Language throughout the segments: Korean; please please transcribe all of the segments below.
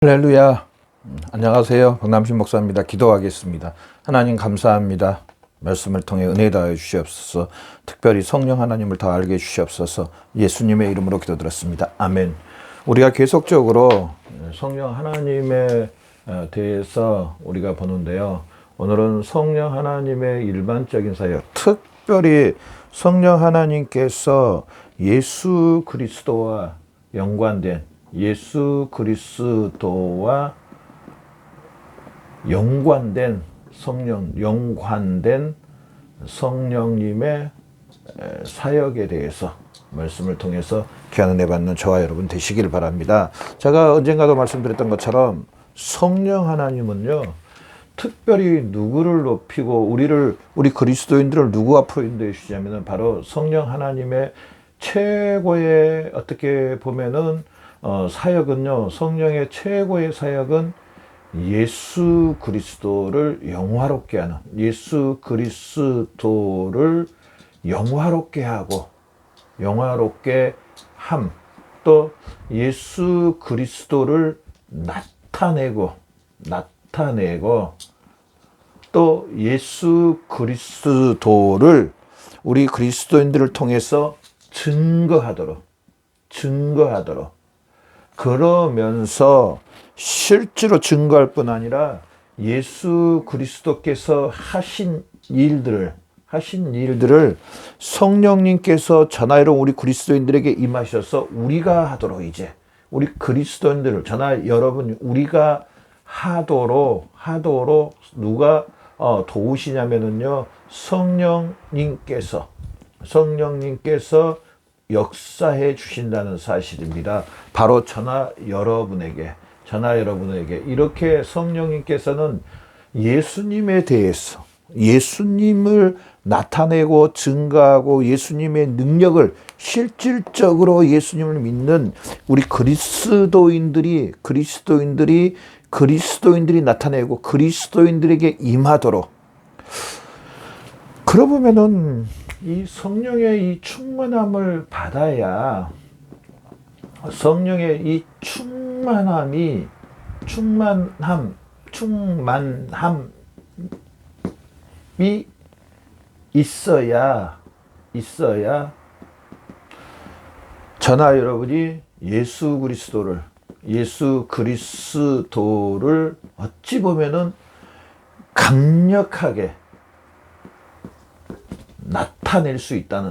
할렐루야. 안녕하세요. 박남신 목사입니다. 기도하겠습니다. 하나님 감사합니다. 말씀을 통해 은혜 더하여 주시옵소서. 특별히 성령 하나님을 더 알게 해주시옵소서. 예수님의 이름으로 기도드렸습니다. 아멘. 우리가 계속적으로 성령 하나님에 대해서 우리가 보는데요. 오늘은 성령 하나님의 일반적인 사역, 특별히 성령 하나님께서 예수 그리스도와 예수 그리스도와 연관된 성령님의 사역에 대해서 말씀을 통해서 귀한 은혜 받는 저와 여러분 되시길 바랍니다. 제가 언젠가도 말씀드렸던 것처럼 성령 하나님은요, 특별히 누구를 높이고 우리 그리스도인들을 누구 앞으로 인도해 주시냐면은 바로 성령 하나님의 최고의 어떻게 보면은 사역은요, 성령의 최고의 사역은 예수 그리스도를 영화롭게 하는, 예수 그리스도를 영화롭게 하고, 영화롭게 함, 또 예수 그리스도를 나타내고, 또 예수 그리스도를 우리 그리스도인들을 통해서 증거하도록, 그러면서 실제로 증거할 뿐 아니라 예수 그리스도께서 하신 일들을 성령님께서 전하여로 우리 그리스도인들에게 임하셔서 우리가 하도록, 이제 우리 그리스도인들을 전하 여러분 우리가 하도록 누가 도우시냐면은요, 성령님께서 역사해 주신다는 사실입니다. 바로 저나 여러분에게 이렇게 성령님께서는 예수님에 대해서, 예수님을 나타내고 증거하고 나타내고 능력을 실질적으로 예수님을 믿는 우리 그리스도인들이 나타내고 그리스도인들에게 임하도록. 그러보면은 이 성령의 이 충만함을 받아야, 성령의 이 충만함이 있어야 저나 여러분이 예수 그리스도를 어찌 보면은 강력하게 나타낼 수 있다.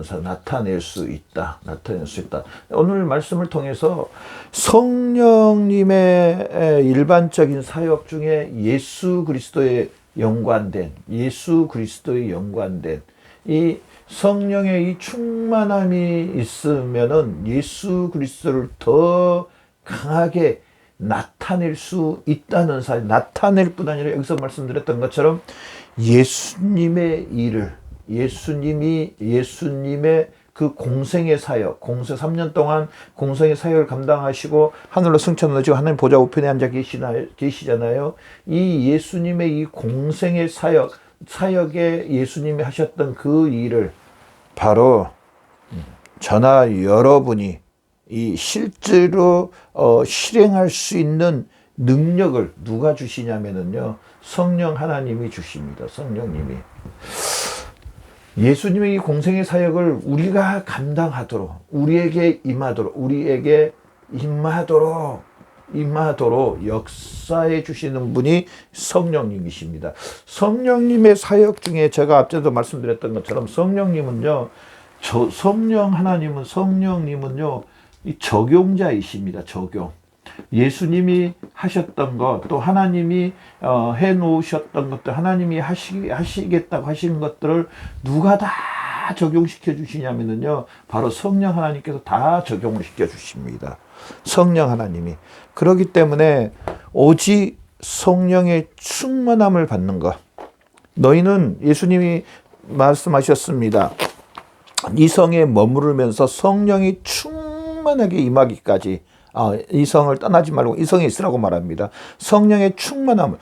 오늘 말씀을 통해서 성령님의 일반적인 사역 중에 예수 그리스도에 연관된 이 성령의 이 충만함이 있으면은 예수 그리스도를 더 강하게 나타낼 수 있다는 사실, 나타낼 뿐 아니라 여기서 말씀드렸던 것처럼 예수님의 일을, 예수님의 그 공생의 사역, 3년 동안 공생의 사역을 감당하시고 하늘로 승천을 지고 하나님 보좌 우편에 앉아 계시잖아요. 이 예수님의 이 공생의 사역에 예수님이 하셨던 그 일을 바로 저나 여러분이 이 실제로 실행할 수 있는 능력을 누가 주시냐면은요, 성령 하나님이 주십니다. 성령님이. 예수님의 이 공생의 사역을 우리가 감당하도록, 우리에게 임하도록 역사해 주시는 분이 성령님이십니다. 성령님의 사역 중에 제가 앞서도 말씀드렸던 것처럼 성령님은요, 성령님은요, 이 적용자이십니다. 예수님이 하셨던 것, 또 하나님이 해 놓으셨던 것들, 하나님이 하시겠다고 하신 것들을 누가 다 적용시켜 주시냐면요, 바로 성령 하나님께서 다 적용을 시켜 주십니다. 성령 하나님이. 그렇기 때문에 오직 성령의 충만함을 받는 것. 너희는, 예수님이 말씀하셨습니다. 이성에 머무르면서 성령이 충만하게 임하기까지, 이성을 떠나지 말고 이성에 있으라고 말합니다. 성령의 충만함을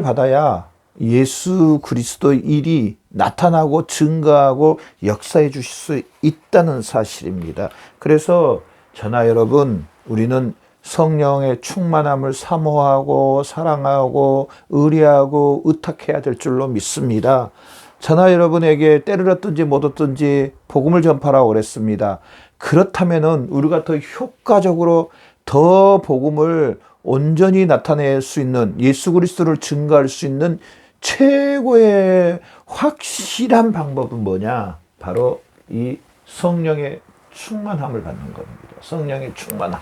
받아야 예수 그리스도의 일이 나타나고 증거하고 역사해 주실 수 있다는 사실입니다. 그래서 저나 여러분, 우리는 성령의 충만함을 사모하고 사랑하고 의뢰하고 의탁해야 될 줄로 믿습니다. 저나 여러분에게 때를 얻든지 못 얻든지 복음을 전파라고 그랬습니다. 그렇다면은 우리가 더 효과적으로 더 복음을 온전히 나타낼 수 있는, 예수 그리스도를 증거할 수 있는 최고의 확실한 방법은 뭐냐? 바로 이 성령의 충만함을 받는 겁니다. 성령의 충만함.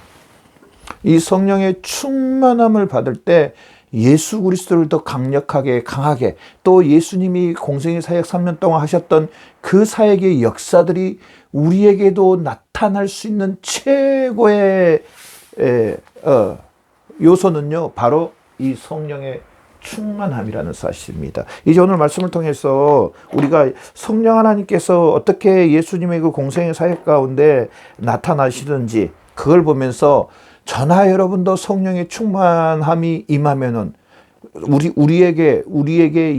이 성령의 충만함을 받을 때 예수 그리스도를 더 강력하게, 강하게, 또 예수님이 공생의 사역 3년 동안 하셨던 그 사역의 역사들이 우리에게도 나타날 수 있는 최고의 요소는요, 바로 이 성령의 충만함이라는 사실입니다. 이제 오늘 말씀을 통해서 우리가 성령 하나님께서 어떻게 예수님의 그 공생의 사역 가운데 나타나시는지 그걸 보면서 저나 여러분도 성령의 충만함이 임하면은 우리에게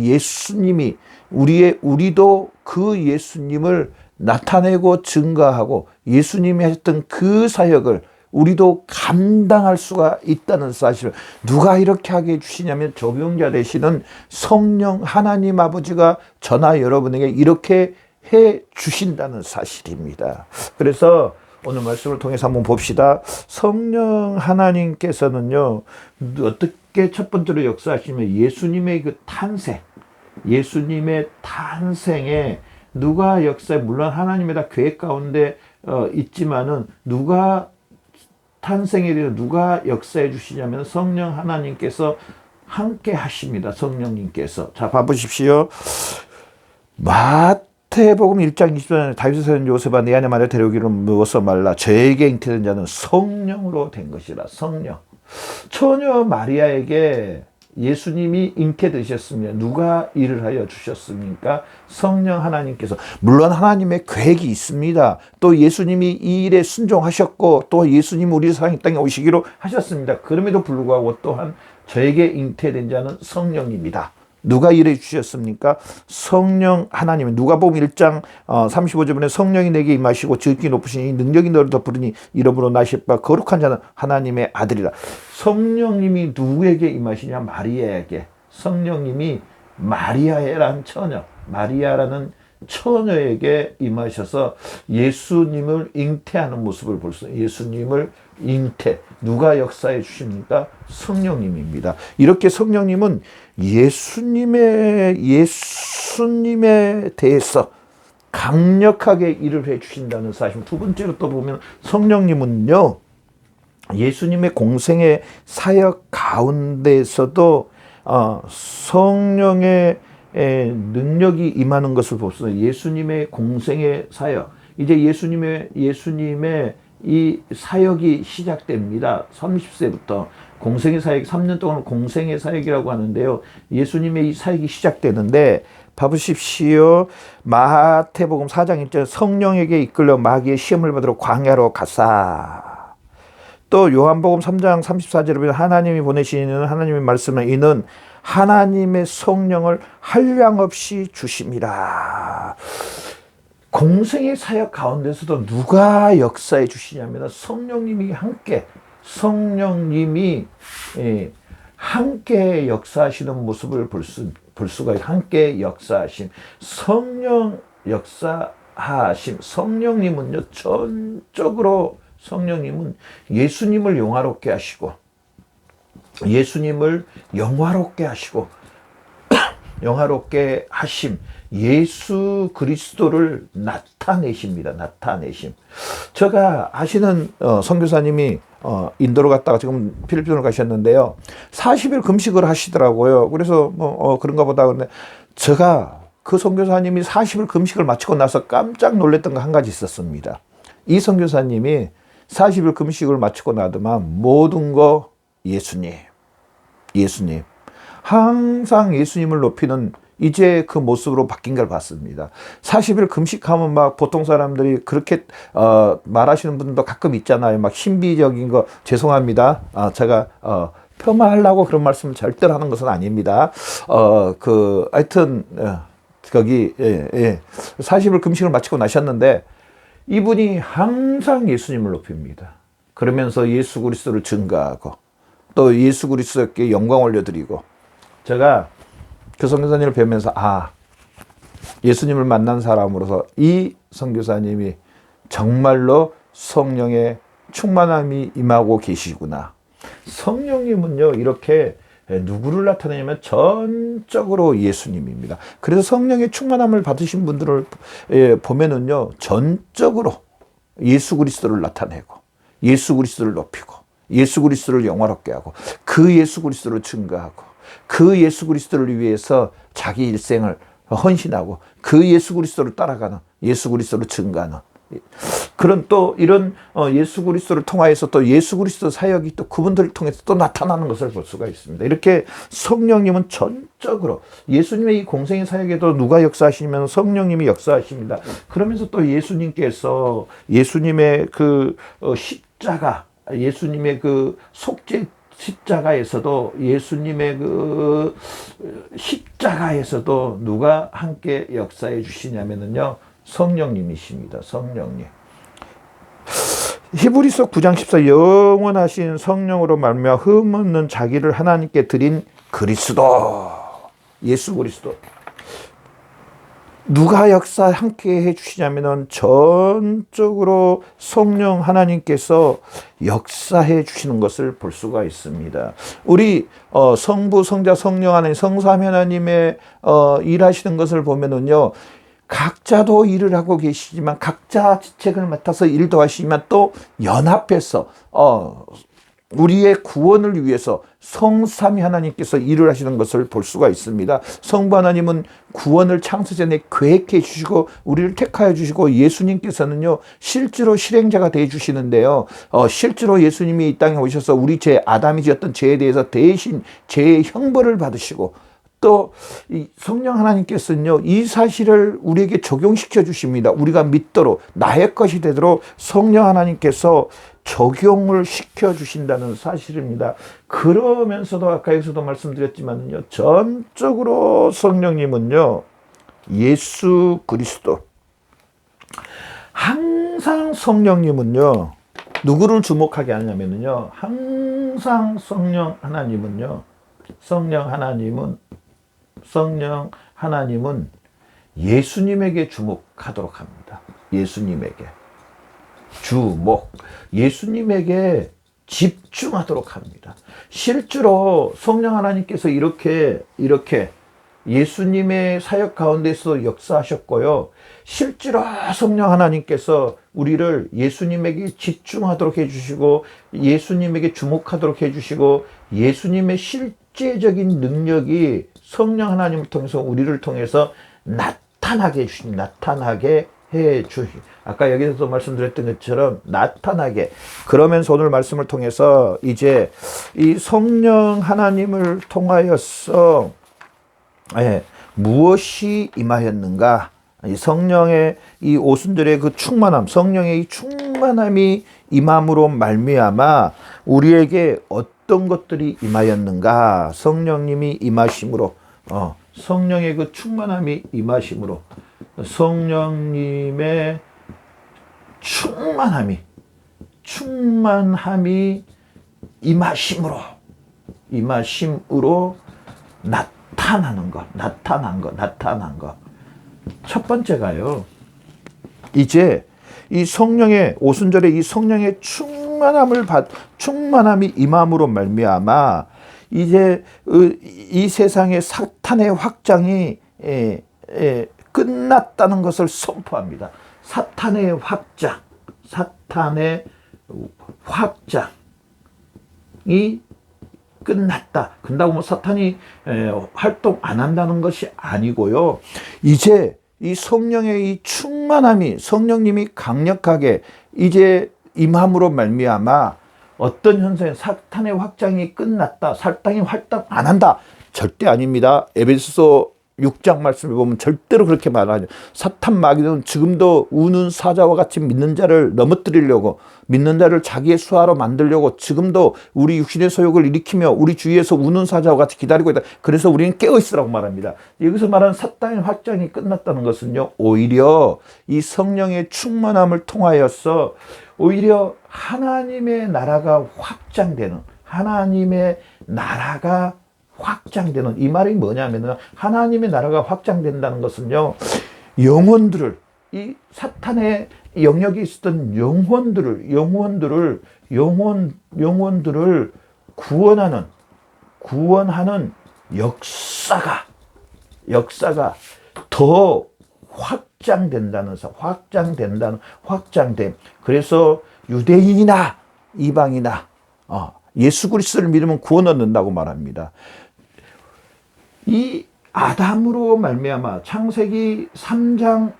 예수님이 우리도 그 예수님을 나타내고 증거하고 예수님이 하셨던 그 사역을 우리도 감당할 수가 있다는 사실을 누가 이렇게 하게 해주시냐면 적용자 되시는 성령 하나님 아버지가 저나 여러분에게 이렇게 해 주신다는 사실입니다. 그래서 오늘 말씀을 통해서 한번 봅시다. 성령 하나님께서는요, 어떻게 첫 번째로 역사하시면 예수님의 그 탄생, 예수님의 탄생에 누가 역사에, 물론 하나님의 다 계획 가운데 있지만은 누가 탄생에 대해서 누가 역사해 주시냐면 성령 하나님께서 함께 하십니다. 성령님께서. 자, 봐보십시오. 마태복음 1장 20절에 다윗의 자손 요셉아 내 안에 마리아 데려오기를 무엇서 말라 저에게 잉태된 자는 성령으로 된 것이라. 성령. 처녀 마리아에게 예수님이 잉태되셨으면 누가 일을 하여 주셨습니까? 성령 하나님께서. 물론 하나님의 계획이 있습니다. 또 예수님이 이 일에 순종하셨고 또 예수님 우리 세상 땅에 오시기로 하셨습니다. 그럼에도 불구하고 또한 저에게 잉태된 자는 성령입니다. 누가 일해 주셨습니까? 성령 하나님. 누가복음 1장 35절에 성령이 내게 임하시고 지극히 높으시니 능력이 너를 덮으리니 이름으로 나실 바 거룩한 자는 하나님의 아들이라. 성령님이 누구에게 임하시냐? 마리아에게. 성령님이 마리아라는 처녀, 마리아라는 처녀에게 임하셔서 예수님을 잉태하는 모습을 볼 수 있어요. 예수님을 잉태. 누가 역사해 주십니까? 성령님입니다. 이렇게 성령님은 예수님에 대해서 강력하게 일을 해 주신다는 사실. 두 번째로 또 보면 성령님은요, 예수님의 공생의 사역 가운데에서도 성령의 능력이 임하는 것을 볼 수 있어요. 예수님의 공생의 사역. 이제 예수님의 이 사역이 시작됩니다. 30세부터 공생의 사역, 3년 동안 공생의 사역이라고 하는데요. 예수님의 이 사역이 시작되는데 봐보십시오. 마태복음 4장 1절 성령에게 이끌려 마귀의 시험을 받으러 광야로 가사. 또 요한복음 3장 34절에 보면 하나님이 보내시는 하나님의 말씀은 이는 하나님의 성령을 한량없이 주심이라. 공생의 사역 가운데서도 누가 역사해 주시냐면 성령님이 함께 역사하시는 모습을 볼 수가 있어요. 함께 역사하심. 성령 역사하심. 성령님은요, 전적으로 성령님은 예수님을 영화롭게 하시고 예수님을 영화롭게 하시고 영화롭게 하심. 예수 그리스도를 나타내십니다. 나타내심. 제가 아시는 선교사님이 인도로 갔다가 지금 필리핀으로 가셨는데요. 40일 금식을 하시더라고요. 그래서 그런가 보다. 근데 제가 그 선교사님이 40일 금식을 마치고 나서 깜짝 놀랐던 거 한 가지 있었습니다. 이 선교사님이 40일 금식을 마치고 나더만 모든 거 예수님. 항상 예수님을 높이는 이제 그 모습으로 바뀐 걸 봤습니다. 40일 금식하면 막 보통 사람들이 그렇게 말하시는 분들도 가끔 있잖아요. 막 신비적인 거 죄송합니다. 제가 폄하하려고 그런 말씀을 절대로 하는 것은 아닙니다. 하여튼 거기 40일 금식을 마치고 나셨는데 이분이 항상 예수님을 높입니다. 그러면서 예수 그리스도를 증거하고 또 예수 그리스도께 영광 올려드리고, 제가 그 선교사님을 뵈면서 예수님을 만난 사람으로서 이 선교사님이 정말로 성령의 충만함이 임하고 계시구나. 성령님은요, 이렇게 누구를 나타내냐면 전적으로 예수님입니다. 그래서 성령의 충만함을 받으신 분들을 보면은요, 전적으로 예수 그리스도를 나타내고 예수 그리스도를 높이고 예수 그리스도를 영화롭게 하고 그 예수 그리스도를 증거하고 그 예수 그리스도를 위해서 자기 일생을 헌신하고 그 예수 그리스도를 따라가는, 예수 그리스도를 증거하는 그런, 또 이런 예수 그리스도를 통하여서 또 예수 그리스도 사역이 또 그분들을 통해서 또 나타나는 것을 볼 수가 있습니다. 이렇게 성령님은 전적으로 예수님의 이 공생의 사역에도 누가 역사하시면 성령님이 역사하십니다. 그러면서 또 예수님께서 예수님의 그 십자가, 예수님의 그 속죄 십자가에서도, 예수님의 그 십자가에서도 누가 함께 역사해 주시냐면요, 성령님이십니다. 성령님. 히브리서 9장 14, 영원하신 성령으로 말미암아 흠없는 자기를 하나님께 드린 그리스도, 예수 그리스도. 누가 역사 함께 해주시냐면은 전적으로 성령 하나님께서 역사해 주시는 것을 볼 수가 있습니다. 우리 성부, 성자, 성령 하나님, 성삼위 하나님의 일하시는 것을 보면은요, 각자도 일을 하고 계시지만 각자 직책을 맡아서 일도 하시지만 또 연합해서 우리의 구원을 위해서 성삼위 하나님께서 일을 하시는 것을 볼 수가 있습니다. 성부 하나님은 구원을 창세전에 계획해 주시고 우리를 택하여 주시고, 예수님께서는요 실제로 실행자가 되어 주시는데요, 실제로 예수님이 이 땅에 오셔서 우리 아담이 지었던 죄에 대해서 대신 죄의 형벌을 받으시고, 또 이 성령 하나님께서는요 이 사실을 우리에게 적용시켜 주십니다. 우리가 믿도록, 나의 것이 되도록 성령 하나님께서 적용을 시켜 주신다는 사실입니다. 그러면서도 아까 여기서도 말씀드렸지만요, 전적으로 성령님은요 예수 그리스도, 항상 성령님은요 누구를 주목하게 하냐면요, 항상 성령 하나님은 예수님에게 주목하도록 합니다. 예수님에게 주목, 예수님에게 집중하도록 합니다. 실제로 성령 하나님께서 이렇게 예수님의 사역 가운데서 역사하셨고요, 실제로 성령 하나님께서 우리를 예수님에게 집중하도록 해주시고 예수님에게 주목하도록 해주시고, 예수님의 실제적인 능력이 성령 하나님을 통해서 우리를 통해서 나타나게 해주시. 아까 여기서도 말씀드렸던 것처럼 나타나게. 그러면서 오늘 말씀을 통해서 이제 이 성령 하나님을 통하여서 무엇이 임하였는가? 이 성령의 이 오순절의 그 충만함, 성령의 이 충만함이 임함으로 말미암아 우리에게 어떤 것들이 임하였는가? 성령님이 임하심으로, 성령의 그 충만함이 임하심으로, 성령님의 충만함이 임하심으로 나타난 것. 첫 번째가요, 이제 이 성령의 오순절에 이 성령의 충만함이 임함으로 말미암아 이제 이 세상의 사탄의 확장이 끝났다는 것을 선포합니다. 사탄의 확장이 끝났다. 그런다고 뭐 사탄이 활동 안 한다는 것이 아니고요, 이제 이 성령의 이 충만함이, 성령님이 강력하게 이제 임함으로 말미암아 어떤 현상에 사탄의 확장이 끝났다, 사탄이 활동 안 한다, 절대 아닙니다. 에베소서 6장 말씀을 보면 절대로 그렇게 말하죠. 사탄 마귀는 지금도 우는 사자와 같이 믿는 자를 넘어뜨리려고, 믿는 자를 자기의 수하로 만들려고 지금도 우리 육신의 소욕을 일으키며 우리 주위에서 우는 사자와 같이 기다리고 있다. 그래서 우리는 깨어있으라고 말합니다. 여기서 말하는 사탄의 확장이 끝났다는 것은요, 오히려 이 성령의 충만함을 통하여서 오히려 하나님의 나라가 확장되는, 하나님의 나라가 확장되는, 이 말이 뭐냐면은 하나님의 나라가 확장된다는 것은요, 영혼들을, 이 사탄의 영역에 있었던 영혼들을 구원하는 역사가 더 확장됨. 그래서 유대인이나 이방이나 예수 그리스도를 믿으면 구원 얻는다고 말합니다. 이 아담으로 말미암아, 창세기 3장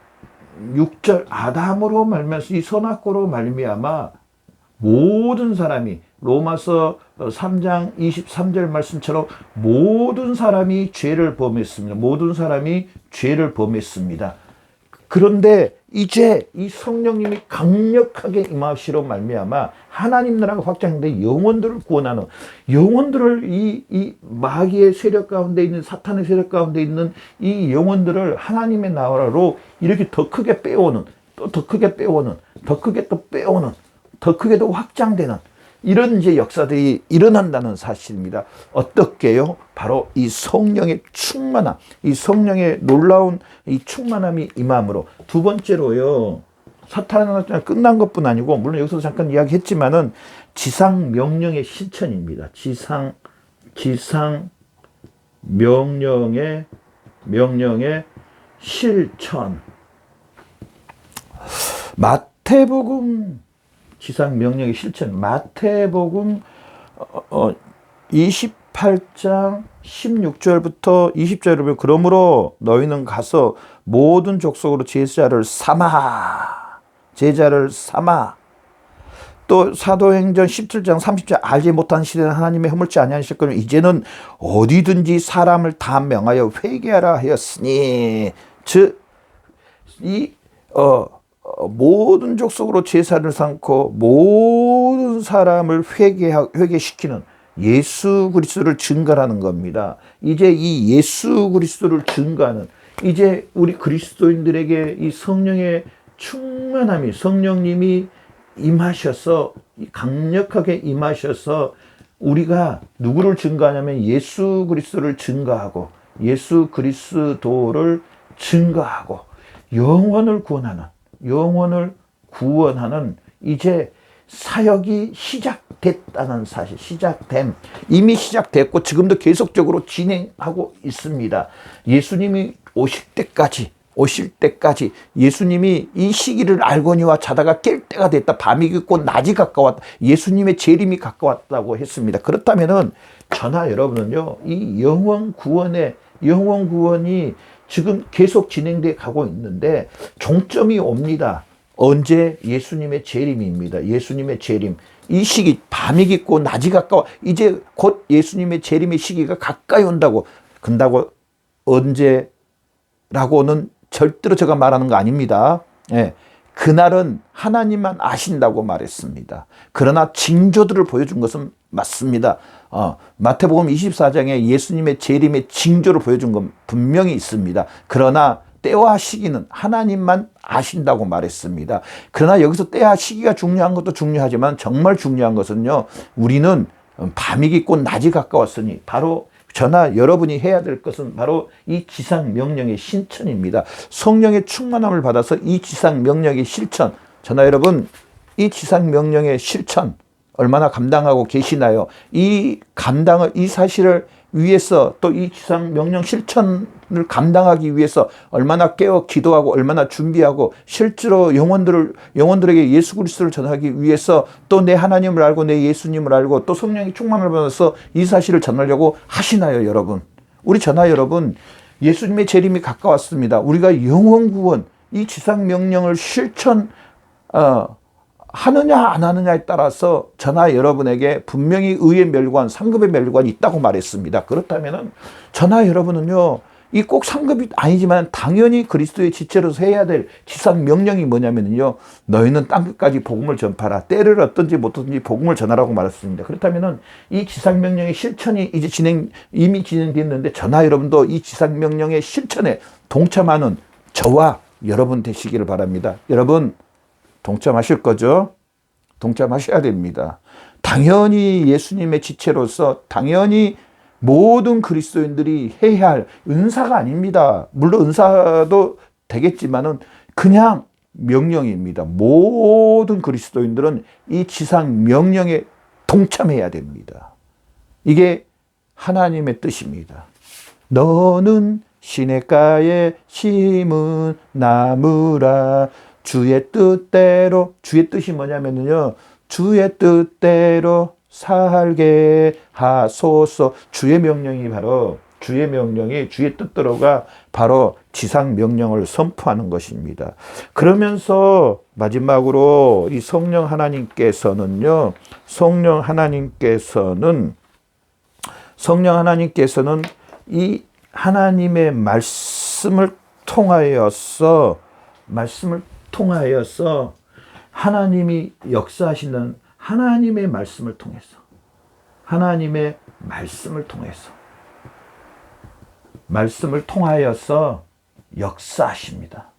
6절, 아담으로 말미암아서, 이 선악과로 말미암아 모든 사람이, 로마서 3장 23절 말씀처럼 모든 사람이 죄를 범했습니다. 그런데 이제 이 성령님이 강력하게 임하시로 말미암아 하나님 나라가 확장돼 영혼들을 구원하는, 영혼들을 이 마귀의 세력 가운데 있는, 사탄의 세력 가운데 있는 이 영혼들을 하나님의 나라로 이렇게 더 크게 빼오는, 또 더 크게 빼오는, 더 크게 또 빼오는, 더 크게 더 확장되는 이런 이제 역사들이 일어난다는 사실입니다. 어떻게요? 바로 이 성령의 충만함, 이 성령의 놀라운 이 충만함이 임함으로. 두 번째로요, 사탄은 끝난 것뿐 아니고, 물론 여기서 잠깐 이야기했지만은 지상 명령의 실천입니다. 지상 명령의 실천. 마태복음 지상 명령의 실천. 마태복음 28장 16절부터 20절에 보면, 그러므로 너희는 가서 모든 족속으로 제자를 삼아. 또 사도행전 17장 30절, 알지 못한 시대는 하나님의 허물지 아니하실 거니 이제는 어디든지 사람을 다 명하여 회개하라 하였으니, 즉 이 모든 족속으로 제사를 삼고 모든 사람을 회개시키는 예수 그리스도를 증거하는 겁니다. 이제 이 예수 그리스도를 증거하는, 이제 우리 그리스도인들에게 이 성령의 충만함이, 성령님이 임하셔서, 강력하게 임하셔서 우리가 누구를 증거하냐면 예수 그리스도를 증거하고, 예수 그리스도를 증거하고 영혼을 구원하는 이제 사역이 시작됐다는 사실, 이미 시작됐고 지금도 계속적으로 진행하고 있습니다. 예수님이 오실 때까지 예수님이 이 시기를 알거니와 자다가 깰 때가 됐다. 밤이 깊고 낮이 가까웠다. 예수님의 재림이 가까웠다고 했습니다. 그렇다면은 저나 여러분은요, 이 영혼 구원이 지금 계속 진행돼 가고 있는데 종점이 옵니다. 언제? 예수님의 재림입니다. 예수님의 재림. 이 시기, 밤이 깊고 낮이 가까워. 이제 곧 예수님의 재림의 시기가 가까이 온다고. 근다고 언제라고는 절대로 제가 말하는 거 아닙니다. 예. 그날은 하나님만 아신다고 말했습니다. 그러나 징조들을 보여준 것은 맞습니다. 마태복음 24장에 예수님의 재림의 징조를 보여준 건 분명히 있습니다. 그러나 때와 시기는 하나님만 아신다고 말했습니다. 그러나 여기서 때와 시기가 중요한 것도 중요하지만 정말 중요한 것은요, 우리는 밤이 깊고 낮이 가까웠으니 바로 저나 여러분이 해야 될 것은 바로 이 지상 명령의 실천입니다. 성령의 충만함을 받아서 이 지상 명령의 실천, 저나 여러분 이 지상 명령의 실천 얼마나 감당하고 계시나요? 이 사실을 위해서, 또 이 지상 명령 실천을 감당하기 위해서 얼마나 깨어 기도하고 얼마나 준비하고 실제로 영혼들에게 예수 그리스도를 전하기 위해서 또 내 하나님을 알고 내 예수님을 알고 또 성령의 충만을 받아서 이 사실을 전하려고 하시나요, 여러분? 우리 저나 여러분, 예수님의 재림이 가까웠습니다. 우리가 영혼 구원, 이 지상 명령을 하느냐 안 하느냐에 따라서 저나 여러분에게 분명히 의의 멸관, 상급의 멸관이 있다고 말했습니다. 그렇다면은 저나 여러분은요, 이 꼭 상급이 아니지만 당연히 그리스도의 지체로서 해야 될 지상 명령이 뭐냐면요, 너희는 땅끝까지 복음을 전파라. 때를 어떤지 못하든지 복음을 전하라고 말했습니다. 그렇다면은 이 지상 명령의 실천이 이제 이미 진행됐는데 저나 여러분도 이 지상 명령의 실천에 동참하는 저와 여러분 되시기를 바랍니다. 여러분 동참하실 거죠? 동참하셔야 됩니다. 당연히 예수님의 지체로서 당연히 모든 그리스도인들이 해야 할 은사가 아닙니다. 물론 은사도 되겠지만은 그냥 명령입니다. 모든 그리스도인들은 이 지상 명령에 동참해야 됩니다. 이게 하나님의 뜻입니다. 너는 시냇가에 심은 나무라 주의 뜻대로, 주의 뜻이 뭐냐면요, 주의 뜻대로 살게 하소서. 주의 명령이 바로, 주의 명령이 주의 뜻대로가 바로 지상 명령을 선포하는 것입니다. 그러면서 마지막으로 이 성령 하나님께서는요, 성령 하나님께서는 이 하나님의 말씀을 통하여서 하나님이 역사하시는 하나님의 말씀을 통하여서 역사하십니다.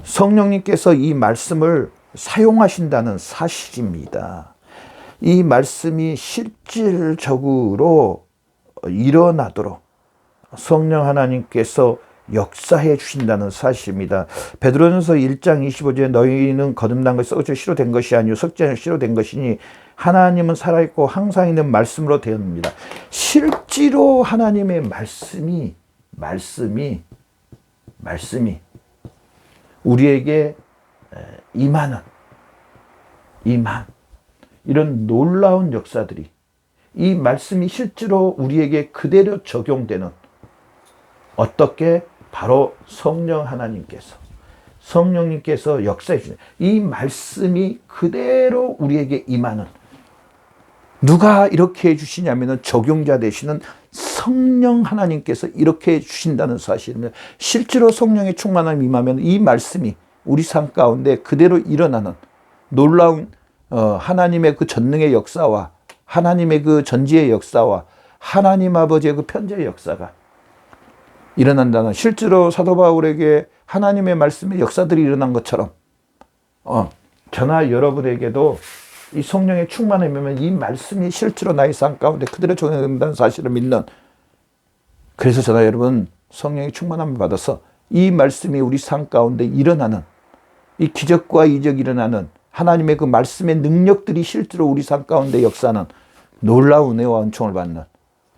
성령님께서 이 말씀을 사용하신다는 사실입니다. 이 말씀이 실질적으로 일어나도록 성령 하나님께서 역사해 주신다는 사실입니다. 베드로전서 1장 25절에 너희는 거듭난 것이 썩어져 씨로 된 것이 아니요 썩지 않은 씨로 된 것이니 하나님은 살아있고 항상 있는 말씀으로 되었습니다. 실제로 하나님의 말씀이 우리에게 임한 이런 놀라운 역사들이, 이 말씀이 실제로 우리에게 그대로 적용되는, 어떻게? 바로 성령님께서 역사해 주시는 이 말씀이 그대로 우리에게 임하는, 누가 이렇게 해 주시냐면은 적용자 되시는 성령 하나님께서 이렇게 해 주신다는 사실입니다. 실제로 성령의 충만함이 임하면 이 말씀이 우리 삶 가운데 그대로 일어나는 놀라운 하나님의 그 전능의 역사와 하나님의 그 전지의 역사와 하나님 아버지의 그 편지의 역사가 일어난다는, 실제로 사도 바울에게 하나님의 말씀의 역사들이 일어난 것처럼 저나 여러분에게도 이 성령의 충만함이면 이 말씀이 실제로 나의 삶 가운데 그대로 적용된다는 사실을 믿는, 그래서 저나 여러분 성령의 충만함을 받아서 이 말씀이 우리 삶 가운데 일어나는, 이 기적과 이적이 일어나는 하나님의 그 말씀의 능력들이 실제로 우리 삶 가운데 역사하는 놀라운 은혜와 은총을 받는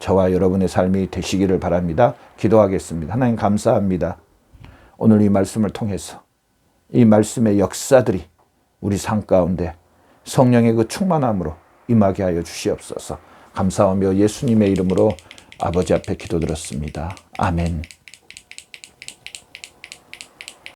저와 여러분의 삶이 되시기를 바랍니다. 기도하겠습니다. 하나님 감사합니다. 오늘 이 말씀을 통해서 이 말씀의 역사들이 우리 삶 가운데 성령의 그 충만함으로 임하게 하여 주시옵소서. 감사하며 예수님의 이름으로 아버지 앞에 기도드렸습니다. 아멘.